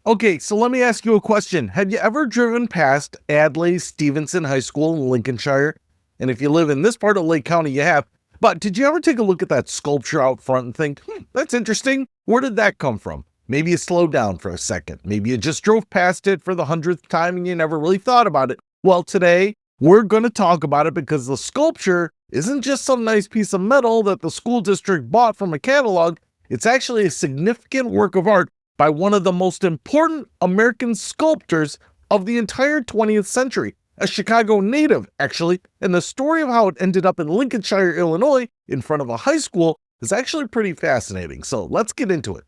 Okay, so let me ask you a question. Have you ever driven past Adlai Stevenson High School in Lincolnshire? And if you live in this part of Lake County, you have. But did you ever take a look at that sculpture out front and think, that's interesting. Where did that come from? Maybe you slowed down for a second. Maybe you just drove past it for the 100th time and you never really thought about it. Well, today we're going to talk about it because the sculpture isn't just some nice piece of metal that the school district bought from a catalog. It's actually a significant work of art by one of the most important American sculptors of the entire 20th century, a Chicago native, actually. And the story of how it ended up in Lincolnshire, Illinois, in front of a high school is actually pretty fascinating. So let's get into it.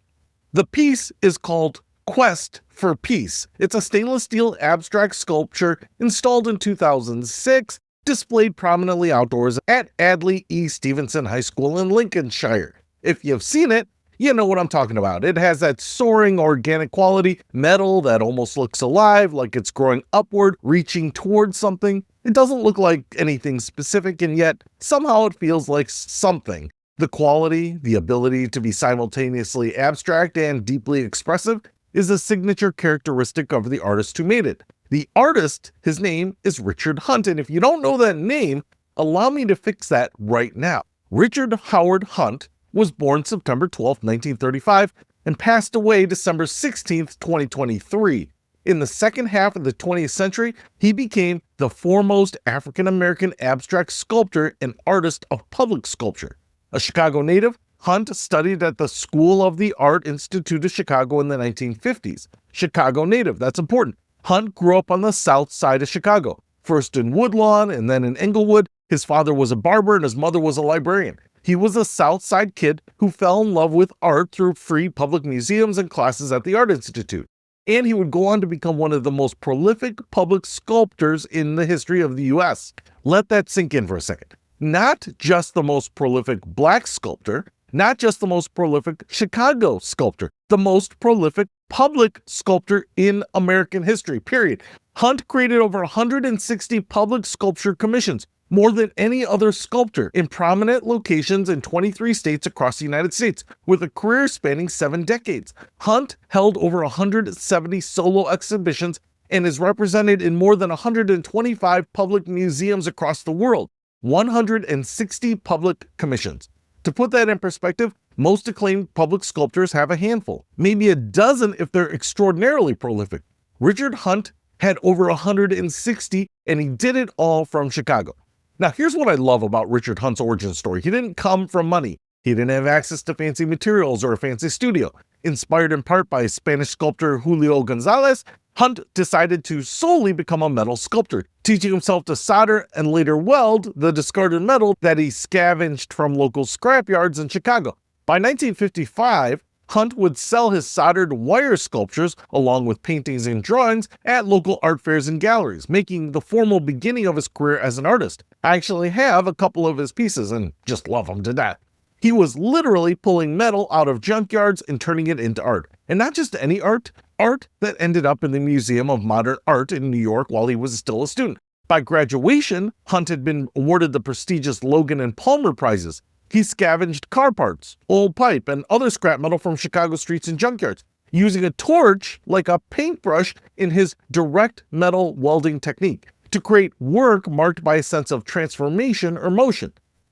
The piece is called Quest for Peace. It's a stainless steel abstract sculpture installed in 2006, displayed prominently outdoors at Adlai E. Stevenson High School in Lincolnshire. If you've seen it, you know what I'm talking about. It has that soaring organic quality, metal that almost looks alive, like it's growing upward, reaching towards something. It doesn't look like anything specific, and yet somehow it feels like something. The quality, the ability to be simultaneously abstract and deeply expressive is a signature characteristic of the artist who made it. The artist, his name is Richard Hunt, and if you don't know that name, allow me to fix that right now. Richard Howard Hunt was born September 12, 1935, and passed away December 16, 2023. In the second half of the 20th century, he became the foremost African-American abstract sculptor and artist of public sculpture. A Chicago native, Hunt studied at the School of the Art Institute of Chicago in the 1950s. Chicago native, that's important. Hunt grew up on the south side of Chicago, first in Woodlawn and then in Englewood. His father was a barber and his mother was a librarian. He was a South Side kid who fell in love with art through free public museums and classes at the Art Institute. And he would go on to become one of the most prolific public sculptors in the history of the U.S. Let that sink in for a second. Not just the most prolific Black sculptor, not just the most prolific Chicago sculptor, the most prolific public sculptor in American history, period. Hunt created over 160 public sculpture commissions, more than any other sculptor, in prominent locations in 23 states across the United States, with a career spanning 7 decades. Hunt held over 170 solo exhibitions and is represented in more than 125 public museums across the world, 160 public commissions. To put that in perspective, most acclaimed public sculptors have a handful, maybe a dozen if they're extraordinarily prolific. Richard Hunt had over 160, and he did it all from Chicago. Now, here's what I love about Richard Hunt's origin story. He didn't come from money. He didn't have access to fancy materials or a fancy studio. Inspired in part by Spanish sculptor Julio Gonzalez, Hunt decided to solely become a metal sculptor, teaching himself to solder and later weld the discarded metal that he scavenged from local scrapyards in Chicago. By 1955, Hunt would sell his soldered wire sculptures along with paintings and drawings at local art fairs and galleries, making the formal beginning of his career as an artist. I actually have a couple of his pieces and just love them to death. He was literally pulling metal out of junkyards and turning it into art. And not just any art, art that ended up in the Museum of Modern Art in New York while he was still a student. By graduation, Hunt had been awarded the prestigious Logan and Palmer prizes. He scavenged car parts, old pipe, and other scrap metal from Chicago streets and junkyards, using a torch like a paintbrush in his direct metal welding technique to create work marked by a sense of transformation or motion.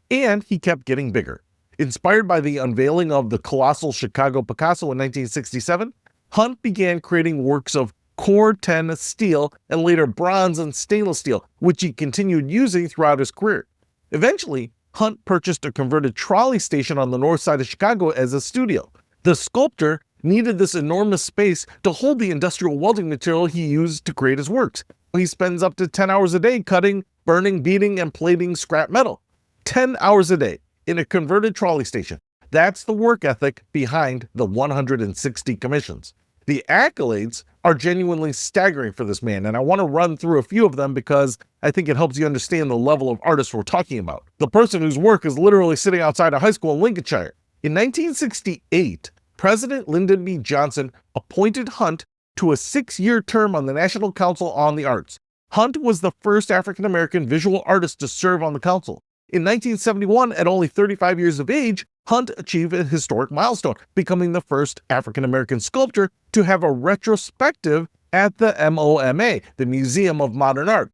And he kept getting bigger. Inspired by the unveiling of the colossal Chicago Picasso in 1967, Hunt began creating works of Core 10 steel and later bronze and stainless steel, which he continued using throughout his career. Eventually, Hunt purchased a converted trolley station on the north side of Chicago as a studio. The sculptor needed this enormous space to hold the industrial welding material he used to create his works. He spends up to 10 hours a day cutting, burning, beating, and plating scrap metal. 10 hours a day in a converted trolley station. That's the work ethic behind the 160 commissions. The accolades are genuinely staggering for this man, and I want to run through a few of them because I think it helps you understand the level of artist we're talking about. The person whose work is literally sitting outside a high school in Lincolnshire. In 1968, President Lyndon B. Johnson appointed Hunt to a 6-year term on the National Council on the Arts. Hunt was the first African-American visual artist to serve on the council. In 1971, at only 35 years of age, Hunt achieved a historic milestone, becoming the first African-American sculptor to have a retrospective at the MoMA, the Museum of Modern Art.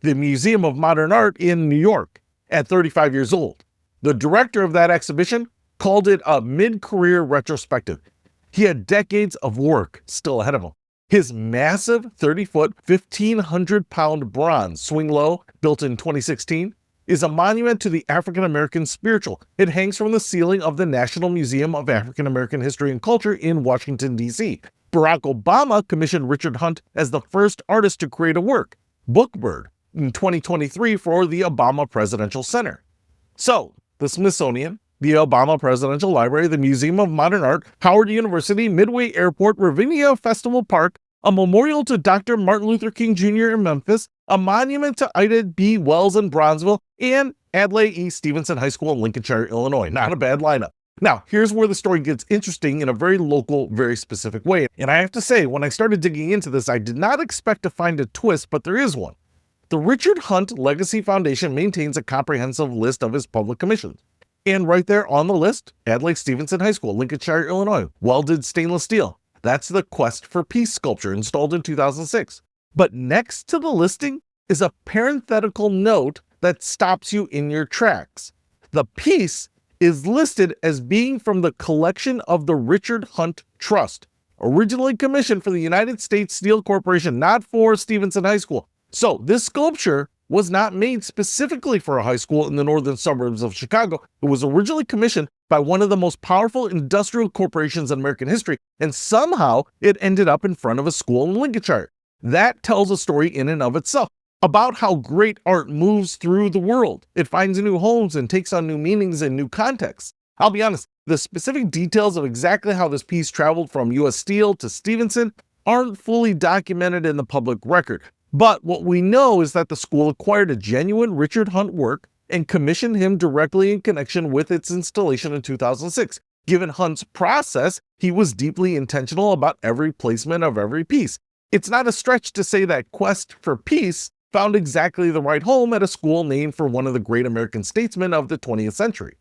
The Museum of Modern Art in New York, at 35 years old. The director of that exhibition called it a mid-career retrospective. He had decades of work still ahead of him. His massive 30-foot, 1,500-pound bronze swing low, built in 2016, is a monument to the African-American spiritual. It hangs from the ceiling of the National Museum of African American History and Culture in Washington, D.C. Barack Obama commissioned Richard Hunt as the first artist to create a work, Bookbird, in 2023 for the Obama Presidential Center. So, the Smithsonian, the Obama Presidential Library, the Museum of Modern Art, Howard University, Midway Airport, Ravinia Festival Park, a memorial to Dr. Martin Luther King Jr. in Memphis, a monument to Ida B. Wells in Bronzeville, and Adlai E. Stevenson High School in Lincolnshire, Illinois. Not a bad lineup. Now, here's where the story gets interesting in a very local, very specific way. And I have to say, when I started digging into this, I did not expect to find a twist, but there is one. The Richard Hunt Legacy Foundation maintains a comprehensive list of his public commissions. And right there on the list, Adlai Stevenson High School, Lincolnshire, Illinois, welded stainless steel. That's the Quest for Peace sculpture installed in 2006. But next to the listing is a parenthetical note that stops you in your tracks. The piece is listed as being from the collection of the Richard Hunt Trust, originally commissioned for the United States Steel Corporation, not for Stevenson High School. So this sculpture was not made specifically for a high school in the northern suburbs of Chicago. It was originally commissioned by one of the most powerful industrial corporations in American history, and somehow it ended up in front of a school in Lincolnshire. That tells a story in and of itself about how great art moves through the world. It finds new homes and takes on new meanings and new contexts. I'll be honest, the specific details of exactly how this piece traveled from U.S. Steel to Stevenson aren't fully documented in the public record. But what we know is that the school acquired a genuine Richard Hunt work and commissioned him directly in connection with its installation in 2006. Given Hunt's process, he was deeply intentional about every placement of every piece. It's not a stretch to say that Quest for Peace found exactly the right home at a school named for one of the great American statesmen of the 20th century.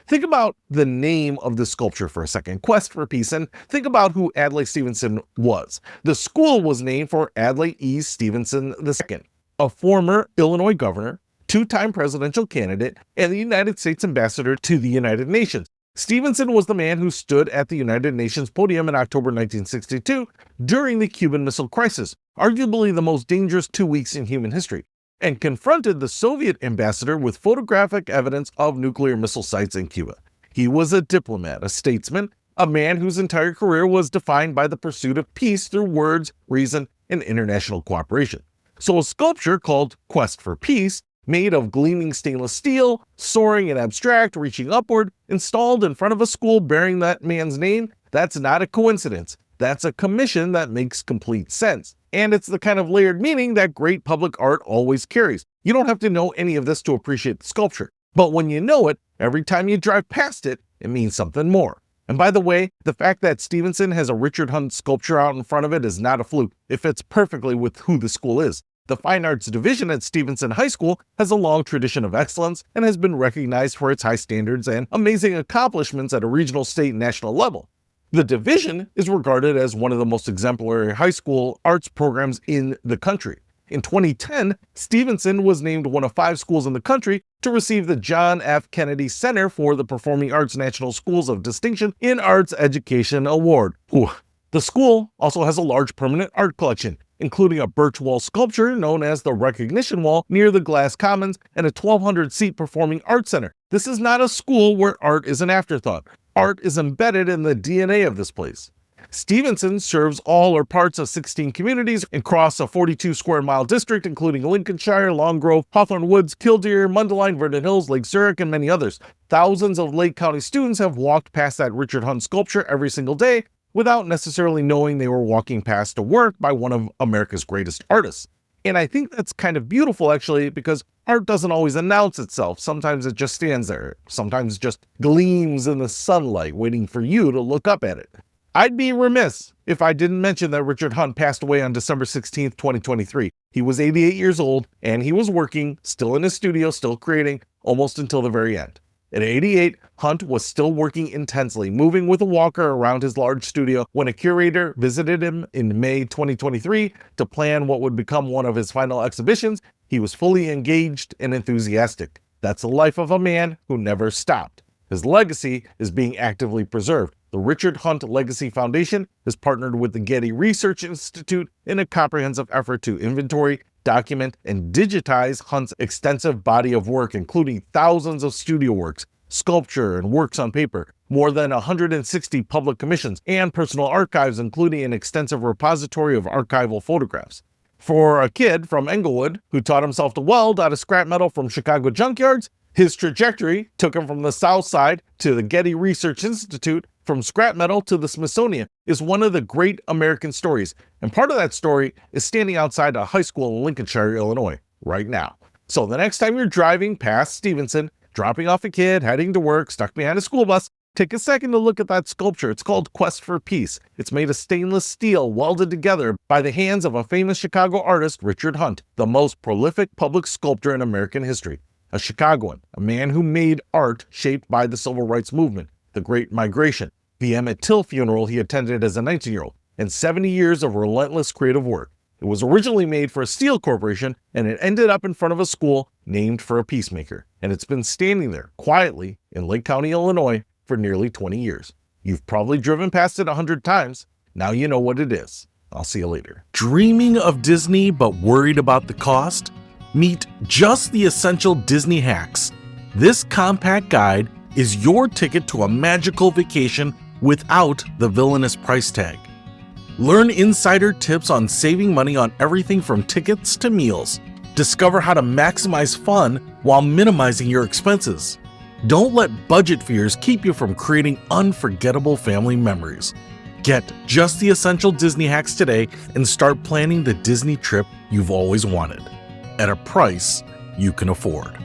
Think about the name of the sculpture for a second, Quest for Peace, and think about who Adlai Stevenson was. The school was named for Adlai E. Stevenson II, a former Illinois governor, two-time presidential candidate, and the United States ambassador to the United Nations. Stevenson was the man who stood at the United Nations podium in October 1962 during the Cuban Missile Crisis, arguably the most dangerous 2 weeks in human history, and confronted the Soviet ambassador with photographic evidence of nuclear missile sites in Cuba. He was a diplomat, a statesman, a man whose entire career was defined by the pursuit of peace through words, reason, and international cooperation. So a sculpture called Quest for Peace, made of gleaming stainless steel, soaring and abstract, reaching upward, installed in front of a school bearing that man's name, that's not a coincidence. That's a commission that makes complete sense. And it's the kind of layered meaning that great public art always carries. You don't have to know any of this to appreciate the sculpture. But when you know it, every time you drive past it, it means something more. And by the way, the fact that Stevenson has a Richard Hunt sculpture out in front of it is not a fluke. It fits perfectly with who the school is. The Fine Arts Division at Stevenson High School has a long tradition of excellence and has been recognized for its high standards and amazing accomplishments at a regional, state, and national level. The division is regarded as one of the most exemplary high school arts programs in the country. In 2010, Stevenson was named one of 5 schools in the country to receive the John F. Kennedy Center for the Performing Arts National Schools of Distinction in Arts Education Award. The school also has a large permanent art collection, including a birch wall sculpture known as the Recognition Wall near the Glass Commons and a 1,200-seat performing arts center. This is not a school where art is an afterthought. Art is embedded in the DNA of this place. Stevenson serves all or parts of 16 communities across a 42-square-mile district, including Lincolnshire, Long Grove, Hawthorne Woods, Killdeer, Mundelein, Vernon Hills, Lake Zurich, and many others. Thousands of Lake County students have walked past that Richard Hunt sculpture every single day without necessarily knowing they were walking past a work by one of America's greatest artists. And I think that's kind of beautiful, actually, because art doesn't always announce itself. Sometimes it just stands there. Sometimes it just gleams in the sunlight, waiting for you to look up at it. I'd be remiss if I didn't mention that Richard Hunt passed away on December 16th, 2023. He was 88 years old, and he was working, still in his studio, still creating, almost until the very end. At 88, Hunt was still working intensely, moving with a walker around his large studio when a curator visited him in May 2023 to plan what would become one of his final exhibitions. He was fully engaged and enthusiastic. That's the life of a man who never stopped. His legacy is being actively preserved. The Richard Hunt Legacy Foundation has partnered with the Getty Research Institute in a comprehensive effort to inventory, document, and digitize Hunt's extensive body of work, including thousands of studio works, sculpture, and works on paper, more than 160 public commissions, and personal archives, including an extensive repository of archival photographs. For a kid from Englewood who taught himself to weld out of scrap metal from Chicago junkyards, his trajectory took him from the South Side to the Getty Research Institute, from scrap metal to the Smithsonian, is one of the great American stories. And part of that story is standing outside a high school in Lincolnshire, Illinois, right now. So the next time you're driving past Stevenson, dropping off a kid, heading to work, stuck behind a school bus, take a second to look at that sculpture. It's called Quest for Peace. It's made of stainless steel welded together by the hands of a famous Chicago artist, Richard Hunt, the most prolific public sculptor in American history. A Chicagoan, a man who made art shaped by the civil rights movement, the Great Migration, the Emmett Till funeral he attended as a 19-year-old, and 70 years of relentless creative work. It was originally made for a steel corporation, and it ended up in front of a school named for a peacemaker. And it's been standing there quietly in Lake County, Illinois for nearly 20 years. You've probably driven past it 100 times. Now you know what it is. I'll see you later. Dreaming of Disney but worried about the cost? Meet Just the Essential Disney Hacks. This compact guide is your ticket to a magical vacation without the villainous price tag. Learn insider tips on saving money on everything from tickets to meals. Discover how to maximize fun while minimizing your expenses. Don't let budget fears keep you from creating unforgettable family memories. Get Just the Essential Disney Hacks today and start planning the Disney trip you've always wanted at a price you can afford.